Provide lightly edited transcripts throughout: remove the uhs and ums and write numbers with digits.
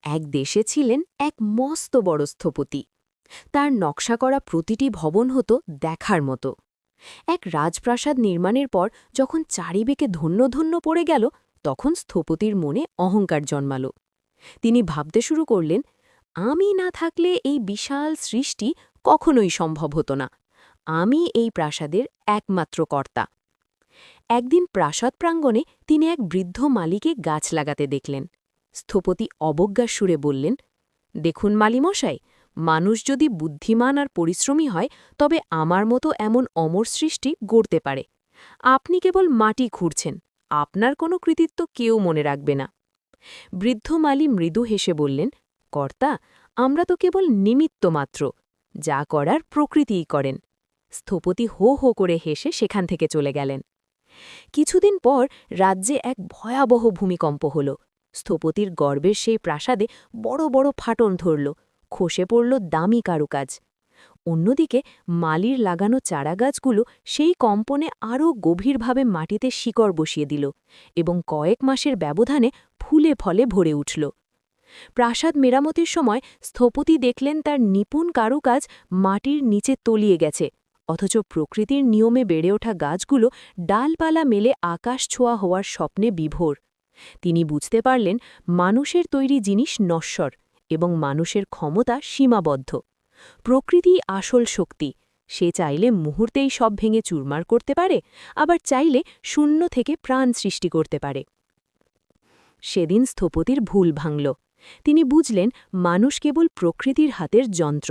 এক দেশে ছিলেন এক মস্ত বড় স্থপতি। তার নকশা করা প্রতিটি ভবন হতো দেখার মতো। এক রাজপ্রাসাদ নির্মাণের পর যখন চারিদিকে ধন্য ধন্য পড়ে গেল, তখন স্থপতির মনে অহংকার জন্মাল। তিনি ভাবতে শুরু করলেন, আমি না থাকলে এই বিশাল সৃষ্টি কখনোই সম্ভব হতো না। আমি এই প্রাসাদের একমাত্র কর্তা। একদিন প্রাসাদ প্রাঙ্গণে তিনি এক বৃদ্ধ মালিকে গাছ লাগাতে দেখলেন। স্থপতি অবজ্ঞার সুরে বললেন, দেখুন মালিমশাই, মানুষ যদি বুদ্ধিমান আর পরিশ্রমী হয় তবে আমার মতো এমন অমর সৃষ্টি গড়তে পারে। আপনি কেবল মাটি খুঁড়ছেন, আপনার কোনো কৃতিত্ব কেউ মনে রাখবে না। বৃদ্ধ মালি মৃদু হেসে বললেন, কর্তা, আমরা তো কেবল নিমিত্ত মাত্র, যা করার প্রকৃতিই করেন। স্থপতি হো হো করে হেসে সেখান থেকে চলে গেলেন। কিছুদিন পর রাজ্যে এক ভয়াবহ ভূমিকম্প হল। স্থপতির গর্বের সেই প্রাসাদে বড় বড় ফাটন ধরল, খসে পড়ল দামি কারুকাজ। অন্যদিকে মালির লাগানো চারাগাছগুলো সেই কম্পনে আরও গভীরভাবে মাটিতে শিকড় বসিয়ে দিল এবং কয়েক মাসের ব্যবধানে ফুলে ফলে ভরে উঠল। প্রাসাদ মেরামতির সময় স্থপতি দেখলেন তার নিপুণ কারুকাজ মাটির নিচে তলিয়ে গেছে, অথচ প্রকৃতির নিয়মে বেড়ে ওঠা গাছগুলো ডালপালা মেলে আকাশ ছোঁয়া হওয়ার স্বপ্নে বিভোর। তিনি বুঝতে পারলেন মানুষের তৈরি জিনিস নশ্বর এবং মানুষের ক্ষমতা সীমাবদ্ধ। প্রকৃতিই আসল শক্তি, সে চাইলে মুহূর্তেই সব ভেঙে চুরমার করতে পারে, আবার চাইলে শূন্য থেকে প্রাণ সৃষ্টি করতে পারে। সেদিন স্থপতির ভুল ভাঙল। তিনি বুঝলেন মানুষ কেবল প্রকৃতির হাতের যন্ত্র।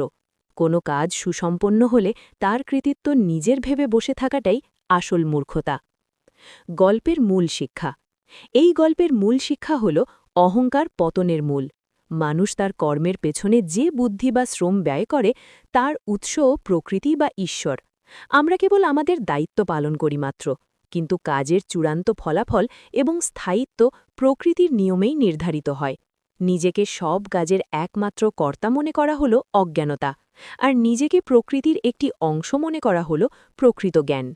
কোনো কাজ সুসম্পন্ন হলে তার কৃতিত্ব নিজের ভেবে বসে থাকাটাই আসল মূর্খতা। গল্পের মূল শিক্ষা। এই গল্পের মূল শিক্ষা হল অহংকার পতনের মূল। মানুষ তার কর্মের পেছনে যে বুদ্ধি বা শ্রম ব্যয় করে তার উৎস প্রকৃতি বা ঈশ্বর। আমরা কেবল আমাদের দায়িত্ব পালন করি মাত্র, কিন্তু কাজের চূড়ান্ত ফলাফল এবং স্থায়িত্ব প্রকৃতির নিয়মেই নির্ধারিত হয়। নিজেকে সব কাজের একমাত্র কর্তা মনে করা হল অজ্ঞানতা, আর নিজেকে প্রকৃতির একটি অংশ মনে করা হল প্রকৃত জ্ঞান।